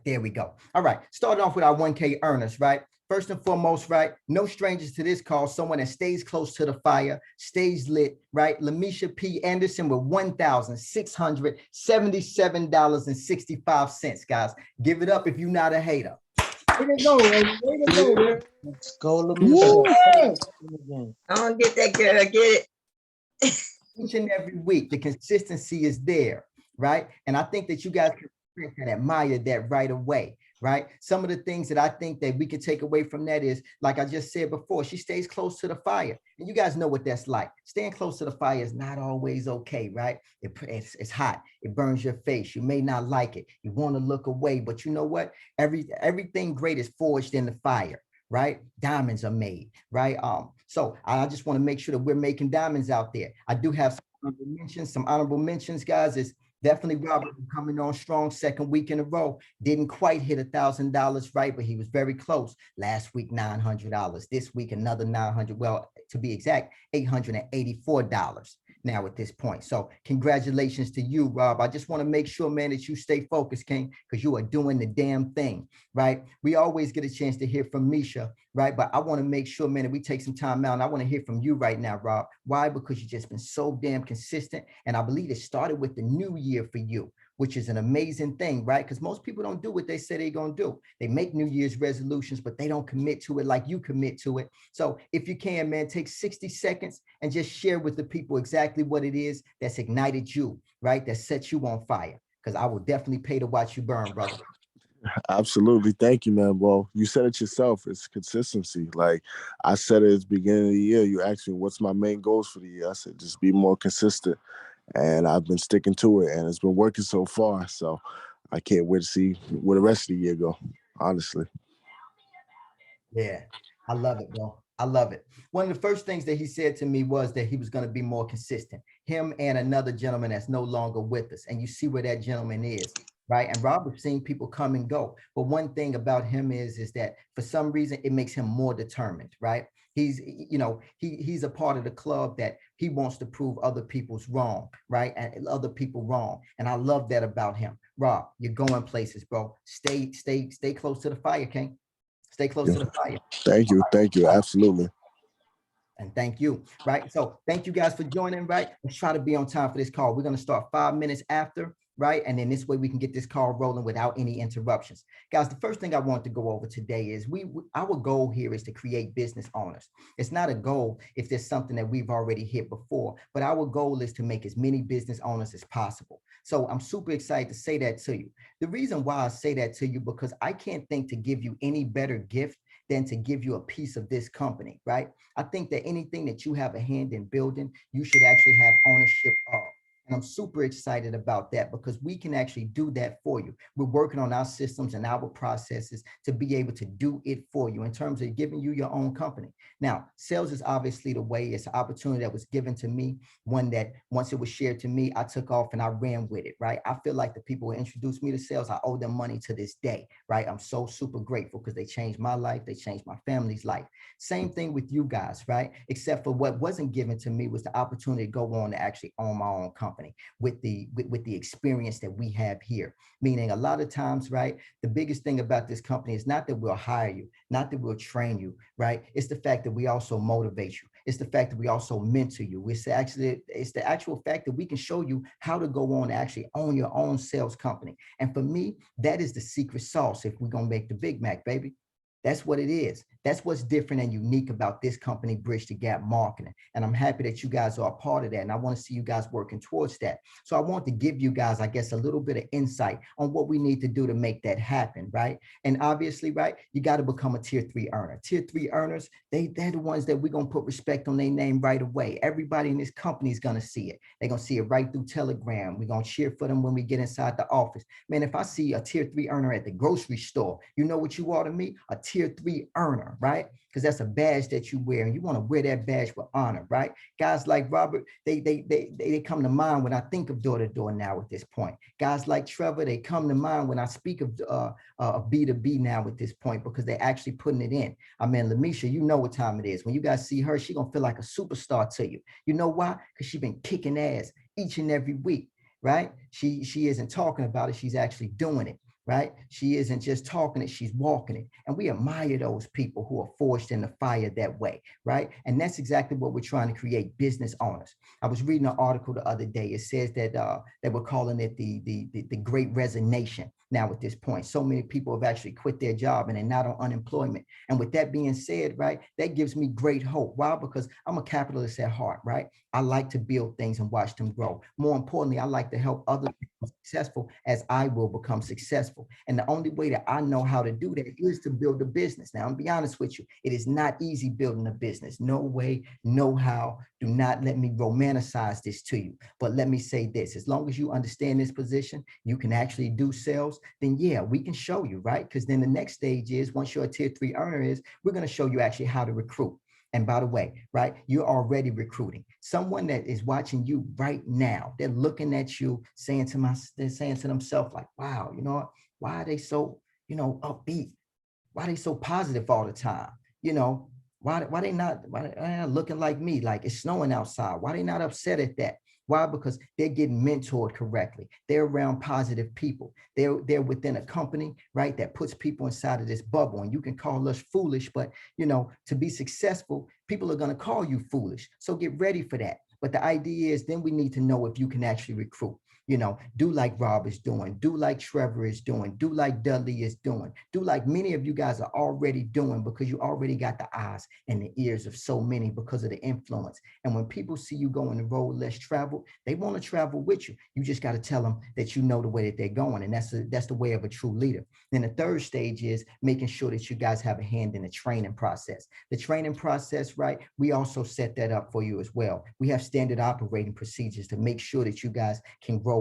There we go. All right. Starting off with our 1K earners, right? First and foremost, right? No strangers to this call. Someone that stays close to the fire, stays lit, right? Lamisha P. Anderson with $1,677.65, guys. Give it up if you're not a hater. Way to go, Eddie. Way to go, man. Let's go, Woo! Lamisha. I don't get that, girl. Get it. Each and every week, the consistency is there, right? And I think that you guys can admire that right away, right? Some of the things that I think that we can take away from that is, like I just said before, she stays close to the fire. And you guys know what that's like. Staying close to the fire is not always okay, right? It's hot. It burns your face. You may not like it. You want to look away, but you know what? Everything great is forged in the fire, right? Diamonds are made, right? So I just want to make sure that we're making diamonds out there. I do have some honorable mentions, guys. Is definitely Robert coming on strong, second week in a row. Didn't quite hit $1,000, right? But he was very close. Last week, $900. This week, another 900. Well, to be exact, $884 now at this point. So congratulations to you, Rob. I just want to make sure, man, that you stay focused, King, because you are doing the damn thing, right? We always get a chance to hear from Misha, right? But I want to make sure, man, that we take some time out. And I want to hear from you right now, Rob. Why? Because you've just been so damn consistent. And I believe it started with the new year for you, which is an amazing thing, right? Because most people don't do what they say they're going to do. They make New Year's resolutions, but they don't commit to it like you commit to it. So if you can, man, take 60 seconds and just share with the people exactly what it is that's ignited you, right? That sets you on fire. Because I will definitely pay to watch you burn, brother. Absolutely. Thank you, man. Well, you said it yourself. It's consistency. Like I said at the beginning of the year, you asked me what's my main goals for the year. I said, just be more consistent. And I've been sticking to it, and it's been working so far. So I can't wait to see where the rest of the year go, honestly. Yeah, I love it, bro. I love it. One of the first things that he said to me was that he was going to be more consistent. Him and another gentleman that's no longer with us. And you see where that gentleman is, right? And Robert's seen people come and go. But one thing about him is that for some reason, it makes him more determined, right? He's a part of the club that he wants to prove other people's wrong, right? And other people wrong. And I love that about him. Rob, you're going places, bro. Stay close to the fire, King. Stay close Yeah. to the fire. Thank you. Thank you. Absolutely. And thank you, right? So thank you guys for joining, right? Let's try to be on time for this call. We're going to start 5 minutes after, right? And then this way we can get this call rolling without any interruptions. Guys, the first thing I want to go over today is our goal here is to create business owners. It's not a goal if there's something that we've already hit before, but our goal is to make as many business owners as possible. So I'm super excited to say that to you. The reason why I say that to you, because I can't think to give you any better gift than to give you a piece of this company, right? I think that anything that you have a hand in building, you should actually have ownership of. And I'm super excited about that because we can actually do that for you. We're working on our systems and our processes to be able to do it for you in terms of giving you your own company. Now, sales is obviously the way. It's an opportunity that was given to me, one that once it was shared to me, I took off and I ran with it, right? I feel like the people who introduced me to sales, I owe them money to this day, right? I'm so super grateful because they changed my life. They changed my family's life. Same thing with you guys, right? Except for what wasn't given to me was the opportunity to go on to actually own my own company with the experience that we have here. Meaning a lot of times, right, the biggest thing about this company is not that we'll hire you, not that we'll train you, right? It's the fact that we also motivate you. It's the fact that we also mentor you. It's the actual fact that we can show you how to go on to actually own your own sales company. And for me, that is the secret sauce if we're going to make the Big Mac, baby. That's what it is. That's what's different and unique about this company, Bridge the Gap Marketing. And I'm happy that you guys are a part of that. And I want to see you guys working towards that. So I want to give you guys, I guess, a little bit of insight on what we need to do to make that happen, right? And obviously, right, you got to become a tier 3 earner. Tier 3 earners, they're the ones that we're going to put respect on their name right away. Everybody in this company is going to see it. They're going to see it right through Telegram. We're going to cheer for them when we get inside the office. Man, if I see a tier 3 earner at the grocery store, you know what you are to me? A tier 3 earner, right? Because that's a badge that you wear and you want to wear that badge with honor, right? Guys like Robert, they come to mind when I think of door-to-door now at this point. Guys like Trevor, they come to mind when I speak of B2B now at this point because they're actually putting it in. I mean, Lamisha, you know what time it is. When you guys see her, she's going to feel like a superstar to you. You know why? Because she's been kicking ass each and every week, right? She isn't talking about it. She's actually doing it. right? She isn't just talking it, she's walking it. And we admire those people who are forged in the fire that way, right? And that's exactly what we're trying to create, business owners. I was reading an article the other day. It says that they were calling it the great resignation. Now at this point, so many people have actually quit their job and they're not on unemployment. And with that being said, right, that gives me great hope. Why? Because I'm a capitalist at heart, right? I like to build things and watch them grow. More importantly, I like to help others become successful as I will become successful. And the only way that I know how to do that is to build a business. Now, I'm be honest with you, it is not easy building a business. No way, no how. Do not let me romanticize this to you. But let me say this, as long as you understand this position, you can actually do sales, then yeah, we can show you, right? Because then the next stage is, once you're a tier 3 earner, is we're going to show you actually how to recruit. And by the way, right, you're already recruiting. Someone that is watching you right now, they're looking at you, they're saying to themselves like, wow, you know what? Why are they so, upbeat? Why are they so positive all the time? Why they not looking like me? Like it's snowing outside. Why they not upset at that? Why? Because they're getting mentored correctly. They're around positive people. They're within a company, right, that puts people inside of this bubble. And you can call us foolish, but to be successful, people are going to call you foolish. So get ready for that. But the idea is then we need to know if you can actually recruit. Do like Rob is doing, do like Trevor is doing, do like Dudley is doing, do like many of you guys are already doing, because you already got the eyes and the ears of so many because of the influence. And when people see you going the road less traveled, they want to travel with you. You just got to tell them that you know the way that they're going. And that's the way of a true leader. Then the third stage is making sure that you guys have a hand in the training process. The training process, right? We also set that up for you as well. We have standard operating procedures to make sure that you guys can grow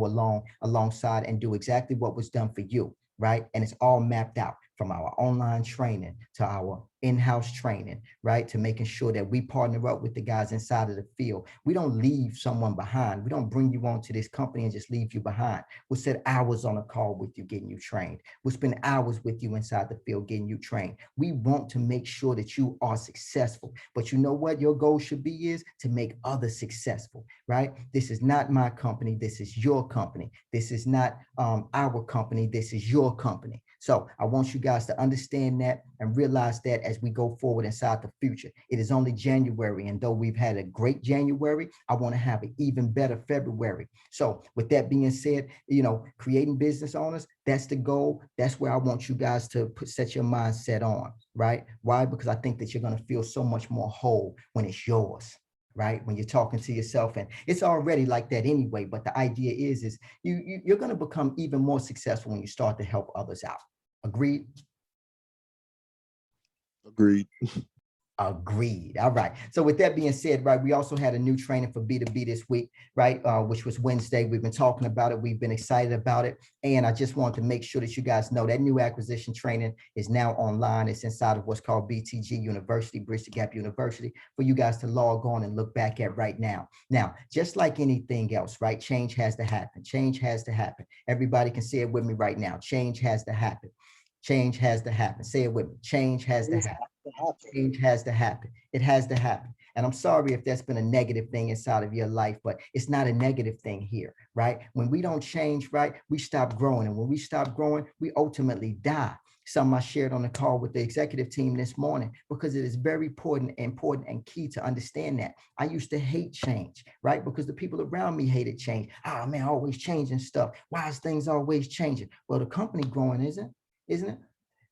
alongside and do exactly what was done for you, right? And it's all mapped out, from our online training to our in-house training, right? To making sure that we partner up with the guys inside of the field. We don't leave someone behind. We don't bring you onto this company and just leave you behind. We'll set hours on a call with you, getting you trained. We'll spend hours with you inside the field, getting you trained. We want to make sure that you are successful. But you know what your goal should be is to make others successful, right? This is not my company. This is your company. This is not our company. This is your company. So I want you guys to understand that and realize that as we go forward inside the future. It is only January, and though we've had a great January, I want to have an even better February. So with that being said, creating business owners, that's the goal. That's where I want you guys to set your mindset on, right? Why? Because I think that you're going to feel so much more whole when it's yours. Right? When you're talking to yourself, and it's already like that anyway, but the idea is you're going to become even more successful when you start to help others out. Agreed? Agreed. Agreed. All right. So with that being said, right, we also had a new training for B2B this week, right, which was Wednesday. We've been talking about it. We've been excited about it. And I just wanted to make sure that you guys know that new acquisition training is now online. It's inside of what's called BTG University, Bridge the Gap University, for you guys to log on and look back at right now. Now, just like anything else, right, change has to happen. Change has to happen. Everybody can say it with me right now. Change has to happen. Change has to happen. Say it with me. Change has to happen. Change has to happen. It has to happen. And I'm sorry if that's been a negative thing inside of your life, but it's not a negative thing here, right? When we don't change, right, we stop growing. And when we stop growing, we ultimately die. Some I shared on the call with the executive team this morning, because it is very important and key to understand that. I used to hate change, right? Because the people around me hated change. Oh man, always changing stuff. Why is things always changing? Well, the company growing, isn't it?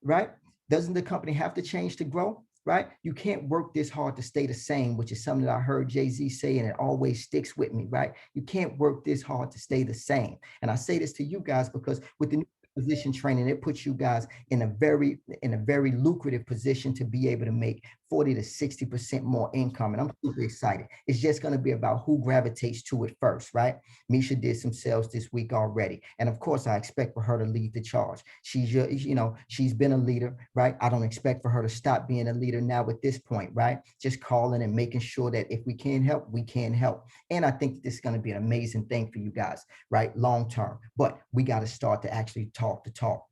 Right? Doesn't the company have to change to grow? Right? You can't work this hard to stay the same, which is something that I heard Jay-Z say, and it always sticks with me, right? You can't work this hard to stay the same. And I say this to you guys because with the new position training, it puts you guys in a very lucrative position to be able to make 40 to 60% more income. And I'm super excited. It's just going to be about who gravitates to it first, right? Misha did some sales this week already. And of course, I expect for her to lead the charge. She's been a leader, right? I don't expect for her to stop being a leader now at this point, right? Just calling and making sure that if we can help, we can help. And I think this is going to be an amazing thing for you guys, right? Long term. But we got to start to actually talk the talk.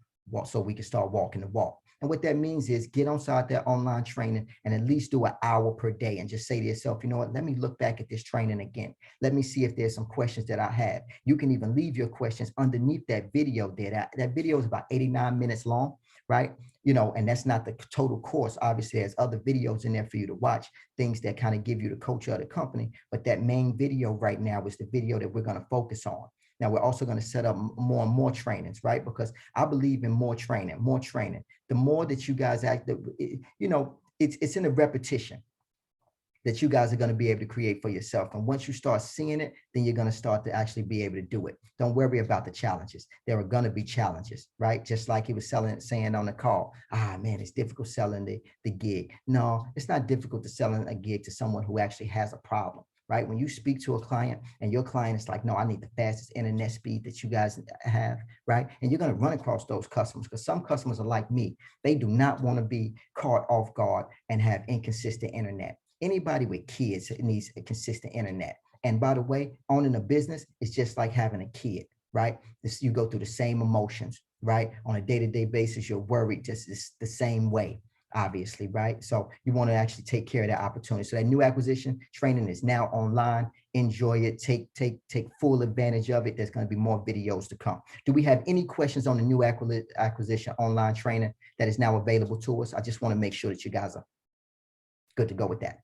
so we can start walking the walk. And what that means is get inside that online training and at least do an hour per day and just say to yourself, you know what, let me look back at this training again. Let me see if there's some questions that I have. You can even leave your questions underneath that video there. That video is about 89 minutes long, right? You know, and that's not the total course. Obviously, there's other videos in there for you to watch, things that kind of give you the culture of the company. But that main video right now is the video that we're going to focus on. Now, we're also going to set up more and more trainings, right? Because I believe in more training, more training. The more that you guys act, you know, it's in the repetition that you guys are going to be able to create for yourself. And once you start seeing it, then you're going to start to actually be able to do it. Don't worry about the challenges. There are going to be challenges, right? Just like he was saying on the call, man, it's difficult selling the gig. No, it's not difficult to selling a gig to someone who actually has a problem. Right? When you speak to a client and your client is like, no, I need the fastest internet speed that you guys have, right? And you're going to run across those customers because some customers are like me. They do not want to be caught off guard and have inconsistent internet. Anybody with kids needs a consistent internet. And by the way, owning a business is just like having a kid, right? You go through the same emotions, right? On a day-to-day basis, you're worried just the same way. Obviously, right? So you want to actually take care of that opportunity. So that new acquisition training is now online. Enjoy it. Take full advantage of it. There's going to be more videos to come. Do we have any questions on the new acquisition online training that is now available to us? I just want to make sure that you guys are good to go with that.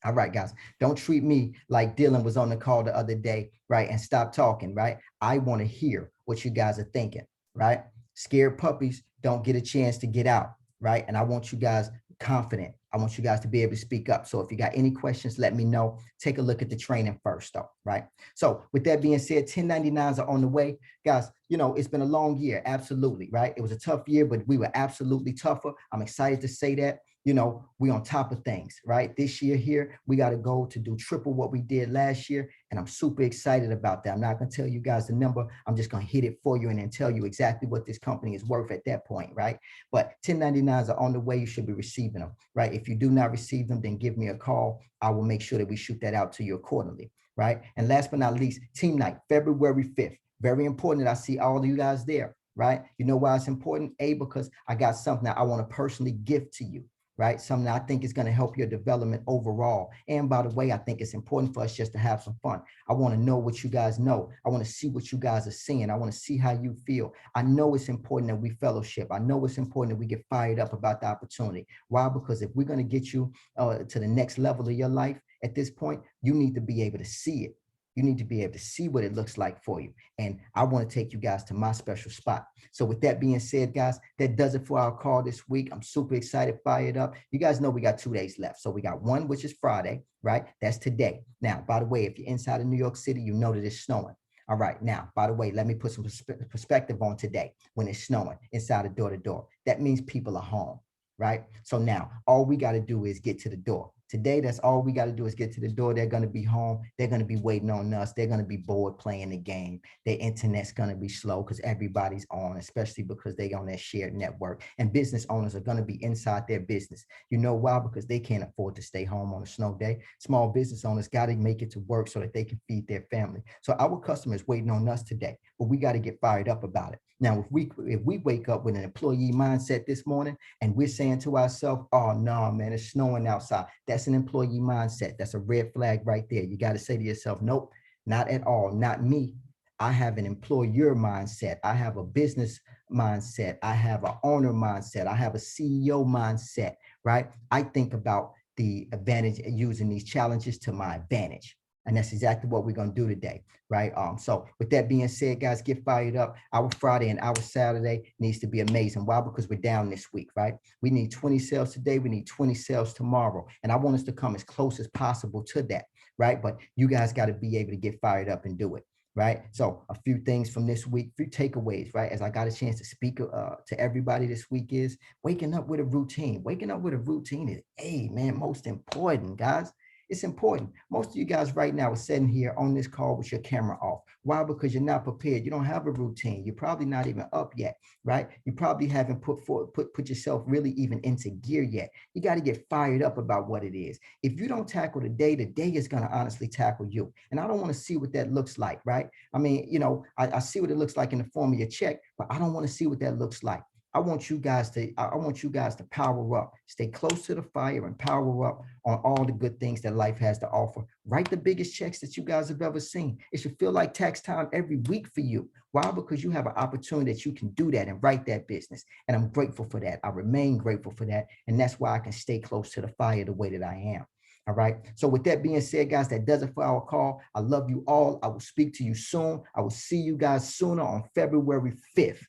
All right, guys, don't treat me like Dylan was on the call the other day, right? And stop talking, right? I want to hear what you guys are thinking, right? Scared puppies don't get a chance to get out, right? And I want you guys confident. I want you guys to be able to speak up. So if you got any questions, let me know. Take a look at the training first though, right? So with that being said, 1099s are on the way. Guys, you know, it's been a long year, absolutely, right? It was a tough year, but we were absolutely tougher. I'm excited to say that. You know, we on top of things, right? This year here, we got to go to do triple what we did last year. And I'm super excited about that. I'm not going to tell you guys the number. I'm just going to hit it for you and then tell you exactly what this company is worth at that point, right? But 1099s are on the way. You should be receiving them, right? If you do not receive them, then give me a call. I will make sure that we shoot that out to you accordingly, right? And last but not least, team night, February 5th. Very important that I see all of you guys there, right? You know why it's important? Because I got something that I want to personally give to you, right? Something I think is going to help your development overall. And by the way, I think it's important for us just to have some fun. I want to know what you guys know. I want to see what you guys are seeing. I want to see how you feel. I know it's important that we fellowship. I know it's important that we get fired up about the opportunity. Why? Because if we're going to get you to the next level of your life at this point, you need to be able to see it. You need to be able to see what it looks like for you. And I want to take you guys to my special spot. So with that being said, guys, that does it for our call this week. I'm super excited, fired up. You guys know we got 2 days left. So we got one, which is Friday, right? That's today. Now, by the way, if you're inside of New York City, you know that it's snowing. All right. Now, by the way, let me put some perspective on today when it's snowing inside of door to door. That means people are home, right? So now all we got to do is get to the door. Today, that's all we got to do is get to the door. They're going to be home. They're going to be waiting on us. They're going to be bored playing the game. Their internet's going to be slow because everybody's on, especially because they on their shared network. And business owners are going to be inside their business. You know why? Because they can't afford to stay home on a snow day. Small business owners got to make it to work so that they can feed their family. So our customers waiting on us today, but we got to get fired up about it. Now, if we wake up with an employee mindset this morning and we're saying to ourselves, oh, no, man, it's snowing outside. That's an employee mindset. That's a red flag right there. You got to say to yourself, nope, not at all. Not me. I have an employer mindset. I have a business mindset. I have an owner mindset. I have a CEO mindset, right? I think about the advantage of using these challenges to my advantage. And that's exactly what we're going to do today, right? So with that being said, guys, get fired up. Our Friday and our Saturday needs to be amazing. Why? Because we're down this week, right? We need 20 sales today. We need 20 sales tomorrow. And I want us to come as close as possible to that, right? But you guys got to be able to get fired up and do it, right? So a few things from this week, few takeaways, right? As I got a chance to speak to everybody this week is waking up with a routine. Waking up with a routine is, hey, man, most important, guys. It's important. Most of you guys right now are sitting here on this call with your camera off. Why? Because you're not prepared. You don't have a routine. You're probably not even up yet, right? You probably haven't put yourself really even into gear yet. You got to get fired up about what it is. If you don't tackle the day is going to honestly tackle you. And I don't want to see what that looks like, right? I mean, you know, I see what it looks like in the form of your check, but I don't want to see what that looks like. I want you guys to power up, stay close to the fire and power up on all the good things that life has to offer. Write the biggest checks that you guys have ever seen. It should feel like tax time every week for you. Why? Because you have an opportunity that you can do that and write that business. And I'm grateful for that. I remain grateful for that. And that's why I can stay close to the fire the way that I am. All right. So with that being said, guys, that does it for our call. I love you all. I will speak to you soon. I will see you guys sooner on February 5th.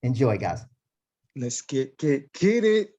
Enjoy, guys. Let's get it.